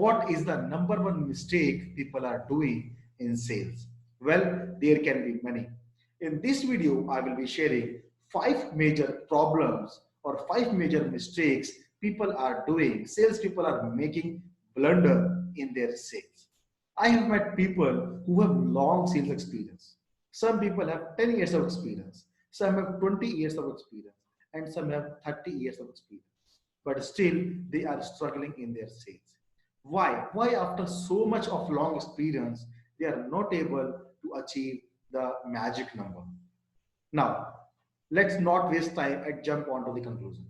what is the number one mistake people are doing in sales? Well, there can be many. In this video, I will be sharing five major problems or five major mistakes people are doing, sales people are making blunder in their sales. I have met people who have long sales experience. Some people have 10 years of experience, some have 20 years of experience, and some have 30 years of experience. But still, they are struggling in their sales. Why? Why, after so much of long experience, they are not able to achieve the magic number? Now, let's not waste time and jump on to the conclusion.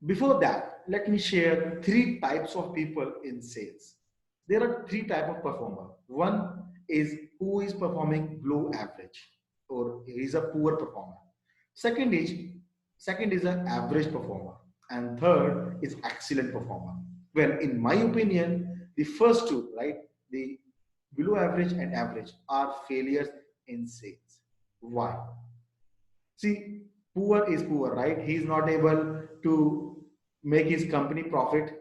Before that, let me share three types of people in sales. There are three types of performer. One is who is performing below average or is a poor performer. Second is second is an average performer, and third is excellent performer. Well, in my opinion, the first two, right, the below average and average, are failures in sales. Why? See, poor is poor, right? He's not able to make his company profit.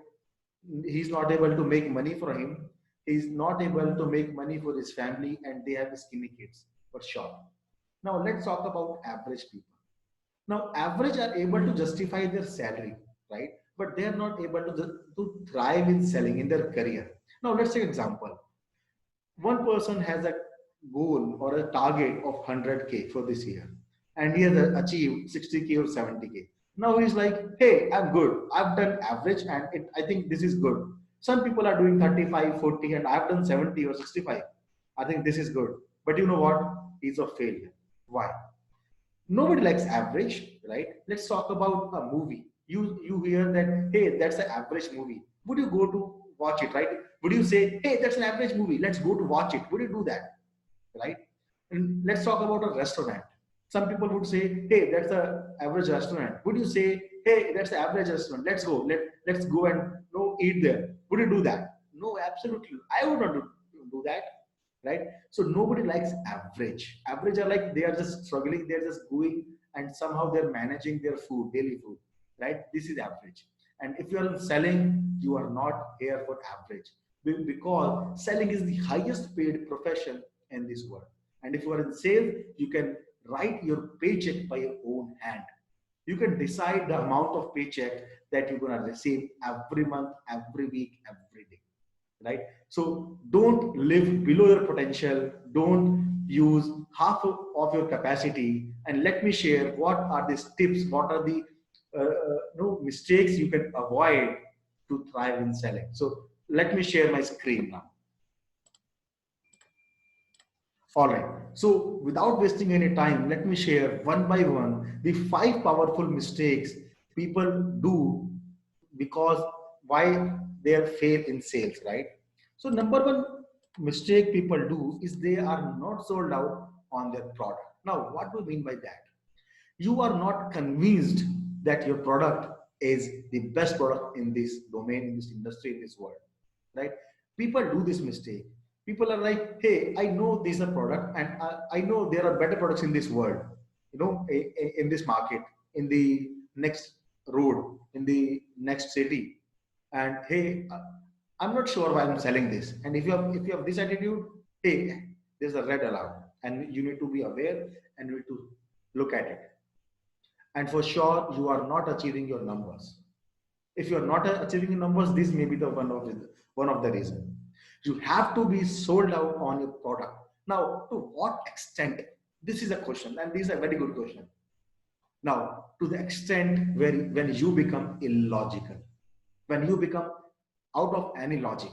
He's not able to make money for him. He's not able to make money for his family, and they have skinny kids, for sure. Now, let's talk about average people. Now, average are able to justify their salary, right? But they are not able to thrive in selling in their career. Now, let's take example. One person has a goal or a target of 100K for this year, and he has achieved 60K or 70K. Now he's like, hey, I'm good. I've done average, and I think this is good. Some people are doing 35, 40, and I've done 70 or 65. I think this is good. But you know what? He's a failure. Why? Nobody likes average, right? Let's talk about a movie. You hear that, hey, that's an average movie. Would you go to watch it, right? Would you say, hey, that's an average movie, let's go to watch it? Would you do that, right? And let's talk about a restaurant. Some people would say, hey, that's an average restaurant. Would you say, hey, that's an average restaurant, let's go, let's go and eat there? Would you do that? No, absolutely, I would not do that, right? So nobody likes average. Average are like, they are just struggling, they're just going, and somehow they're managing their food, daily food, right? This is average. And if you are in selling, you are not here for average, because selling is the highest paid profession in this world. And if you are in sales, you can write your paycheck by your own hand. You can decide the amount of paycheck that you're going to receive every month, every week, every day, right? So don't live below your potential. Don't use half of your capacity. And let me share what are these tips, what are the mistakes you can avoid to thrive in selling. So let me share my screen now. All right. So without wasting any time, let me share one by one the five powerful mistakes people do because why they fail in sales, right? So number one mistake people do is they are not sold out on their product. Now, what do you mean by that? You are not convinced that your product is the best product in this domain, in this industry, in this world, right? People do this mistake. People are like, hey, I know this is a product, and I know there are better products in this world, in this market, in the next road, in the next city. And hey, I'm not sure why I'm selling this. And if you have this attitude, hey, there's a red alarm, and you need to be aware and you need to look at it. And for sure, you are not achieving your numbers. If you are not achieving your numbers, this may be the one of the reason. You have to be sold out on your product. Now, to what extent? This is a question, and this is a very good question. Now, to the extent where when you become illogical, when you become out of any logic.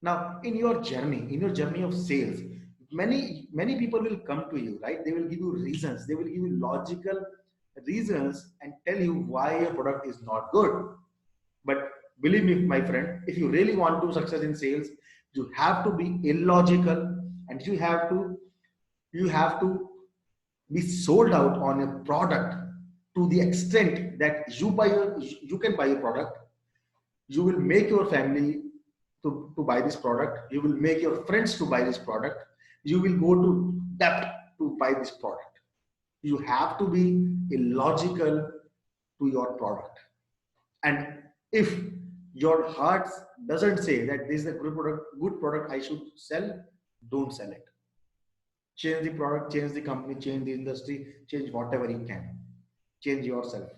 Now, in your journey of sales, many people will come to you, right? They will give you reasons, they will give you logical reasons and tell you why your product is not good. But believe me, my friend, if you really want to success in sales, you have to be illogical, and you have to be sold out on a product to the extent that you can buy a product, you will make your family to buy this product, you will make your friends to buy this product, you will go to debt to buy this product. You have to be illogical to your product. And if your heart doesn't say that this is a good product I should sell, don't sell it. Change the product, change the company, change the industry, change whatever you can. Change yourself,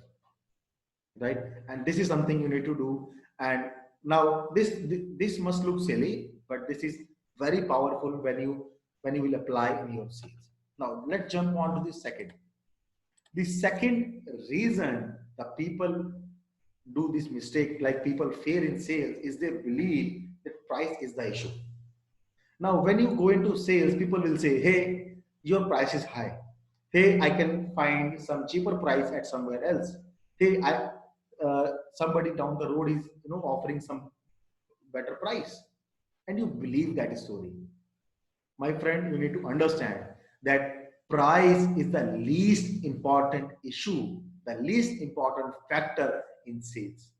right? And this is something you need to do. And now this must look silly, but this is very powerful when you will apply in your sales. Now let's jump on to the second. The second reason the people do this mistake, like people fail in sales, is they believe that price is the issue. Now, when you go into sales, people will say, hey, your price is high. Hey, I can find some cheaper price at somewhere else. Hey, somebody down the road is offering some better price. And you believe that story. My friend, you need to understand that price is the least important issue, the least important factor in sales.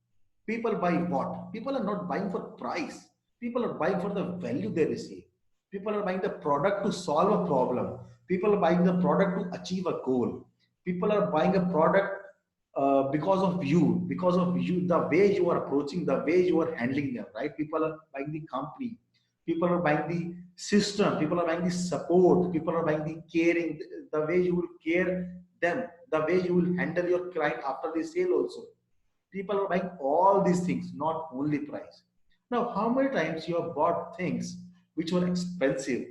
People buy what? People are not buying for price. People are buying for the value they receive. People are buying the product to solve a problem. People are buying the product to achieve a goal. People are buying a product because of you, the way you are approaching, the way you are handling them, right? People are buying the company. People are buying the system. People are buying the support. People are buying the caring, the way you will care them, the way you will handle your client after the sale also. People are buying all these things, not only price. Now, how many times you have bought things which were expensive,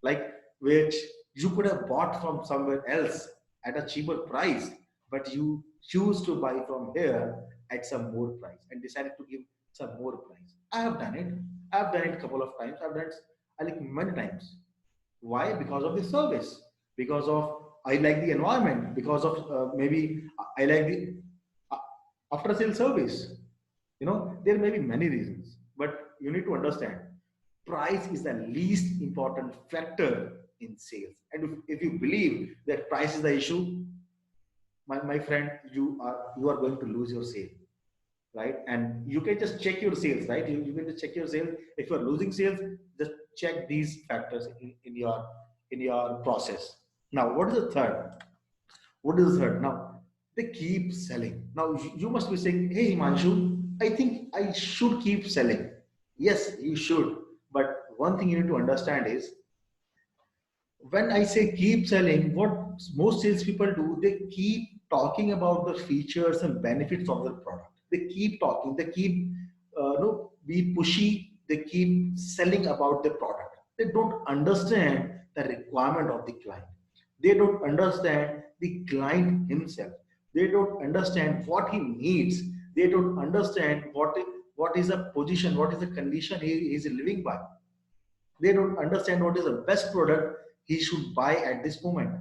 like which you could have bought from somewhere else at a cheaper price, but you choose to buy from here at some more price and decided to give some more price. I have done it. I've done it a couple of times. I've done it like many times. Why? Because of the service. Because of I like the environment. Because of maybe I like the uh, after sale service. There may be many reasons, but you need to understand price is the least important factor in sales. And if you believe that price is the issue, my friend, you are going to lose your sale, right? And you can just check your sales, right? You can just check your sales. If you are losing sales, just check these factors in your process. Now, what is the third? What is the third? Now, they keep selling. Now, you must be saying, hey, Himanshu, I think I should keep selling. Yes, you should. But one thing you need to understand is when I say keep selling, what most salespeople do, they keep talking about the features and benefits of the product. They keep talking, they keep be pushy, they keep selling about the product. They don't understand the requirement of the client. They don't understand the client himself. They don't understand what he needs. They don't understand what is a position, what is the condition he is living by. They don't understand what is the best product he should buy at this moment.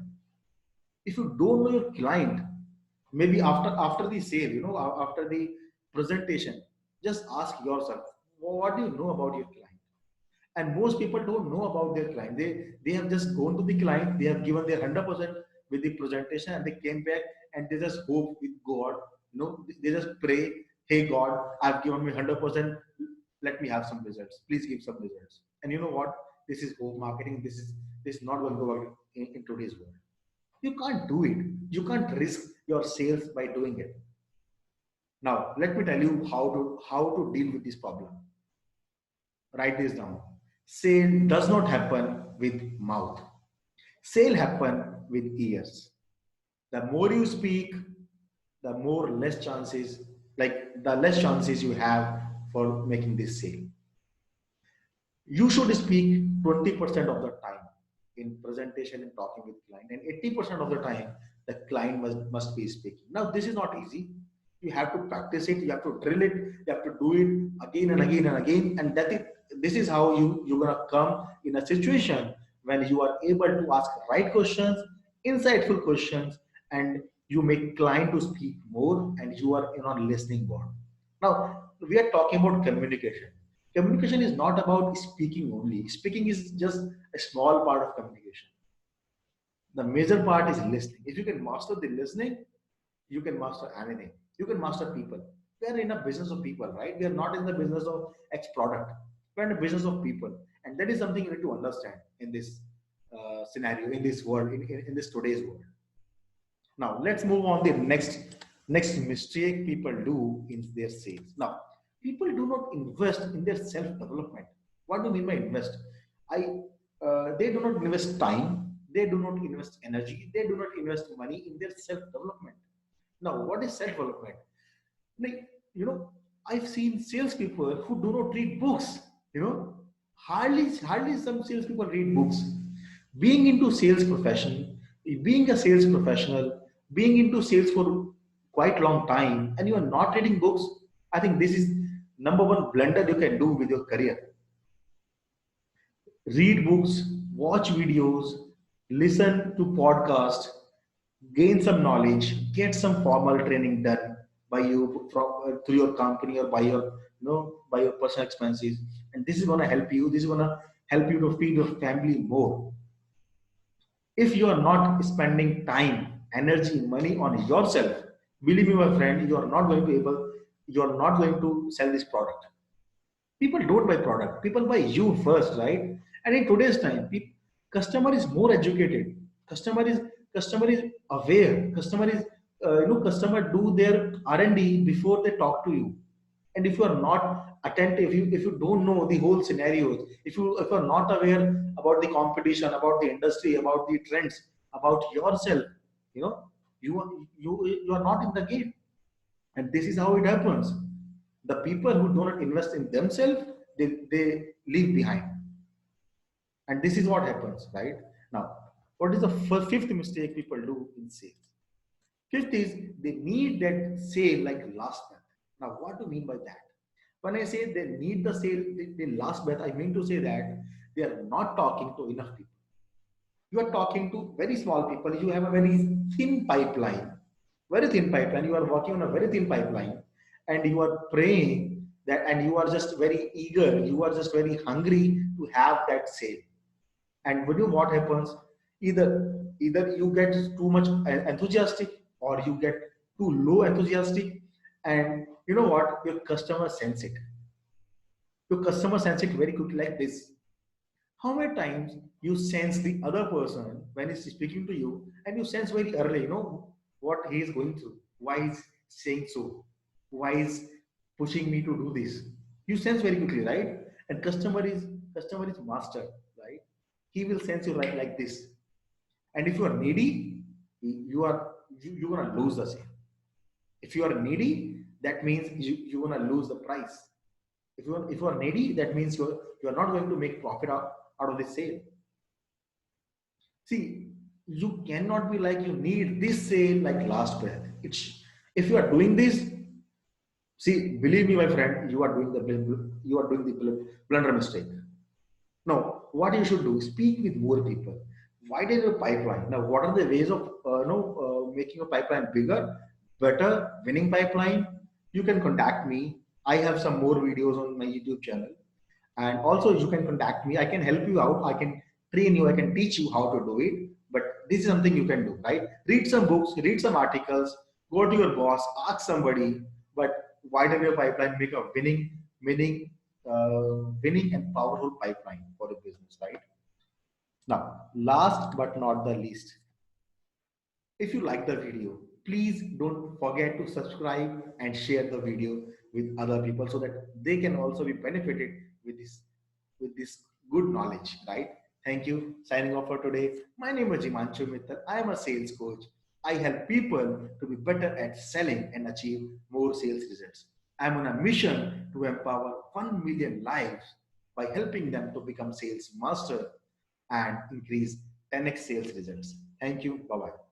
If you don't know your client, maybe after the sale, after the presentation, just ask yourself, what do you know about your client? And most people don't know about their client. They have just gone to the client, they have given their 100% with the presentation, and they came back and they just hope with God. They just pray, hey God, I've given me 100%, let me have some results, please give some results. And you know what, this is hope marketing. This is not going to work in today's world. You can't do it. You can't risk your sales by doing it. Now let me tell you how to deal with this problem. Write this down. Sale does not happen with mouth. Sale happen with ears. The more you speak, the more less chances, like the less chances you have for making this sale. You should speak 20% of the time in presentation and talking with client, and 80% of the time the client must be speaking. Now this is not easy. You have to practice it, you have to drill it, you have to do it again and again and again, and this is how you're gonna come in a situation when you are able to ask right questions, insightful questions, and you make client to speak more, and you are in on listening board. Now we are talking about communication. Communication is not about speaking only. Speaking is just a small part of communication. The major part is listening. If you can master the listening, you can master anything. You can master people. We are in a business of people, right? We are not in the business of X product. We're in the business of people. And that is something you need to understand in this scenario, in this world, in this today's world. Now, let's move on to the next mistake people do in their sales. Now, People do not invest in their self development. What do you mean by invest? I They do not invest time, they do not invest energy, they do not invest money in their self development. Now what is self development? Like, I've seen salespeople who do not read books. you know hardly some salespeople read books. Being into sales profession, being a sales professional, being into sales for quite long time, and you are not reading books, I think this is number one blunder you can do with your career. Read books, watch videos, listen to podcasts, gain some knowledge, get some formal training done by you from through your company or by your by your personal expenses, and this is going to help you. This is going to help you to feed your family more. If you are not spending time, energy, money on yourself, believe me, my friend, you are not going to able. You are not going to sell this product. People don't buy product, people buy you first, right? And in today's time, customer is more educated, customer is aware, customer do their R&D before they talk to you. And if you are not attentive, if you don't know the whole scenarios, if you are not aware about the competition, about the industry, about the trends, about yourself, you know you are not in the game. And this is how it happens. The people who do not invest in themselves, they leave behind. And this is what happens, right? Now, what is the fifth mistake people do in sales? Fifth is they need that sale like last month. Now what do you mean by that? When I say they need the sale the last month, I mean to say that they are not talking to enough people. You are talking to very small people, you have a very thin pipeline, very thin pipeline, you are working on a very thin pipeline, and you are praying that, and you are just very eager, you are just very hungry to have that sale. And when you what happens, either you get too much enthusiastic, or you get too low enthusiastic, and you know what, your customer sense it. Your customer sense it very quickly, like this. How many times you sense the other person when he's speaking to you, and you sense very early, what he is going through, why he's saying so, why he's pushing me to do this. You sense very quickly, right? And customer is master, right? He will sense you like this. And if you are needy, you're gonna lose the sale. If you are needy, that means you're gonna lose the price. If you are needy, that means you're not going to make profit out of the sale. See, you cannot be like you need this sale like last breath. If you are doing this, see, believe me, my friend, you are doing the blunder mistake. Now, what you should do is speak with more people. Widen your pipeline. Now, what are the ways of making a pipeline bigger, better, winning pipeline? You can contact me. I have some more videos on my YouTube channel, and also you can contact me. I can help you out. I can train you. I can teach you how to do it. But this is something you can do, right? Read some books, read some articles, go to your boss, ask somebody. But widen your pipeline, make a winning and powerful pipeline for the business, right? Now, last but not the least, if you like the video, please don't forget to subscribe and share the video with other people so that they can also be benefited with this good knowledge, right? Thank you. Signing off for today. My name is Himanshu Mittal. I am a sales coach. I help people to be better at selling and achieve more sales results. I'm on a mission to empower 1 million lives by helping them to become sales master and increase 10x sales results. Thank you. Bye bye.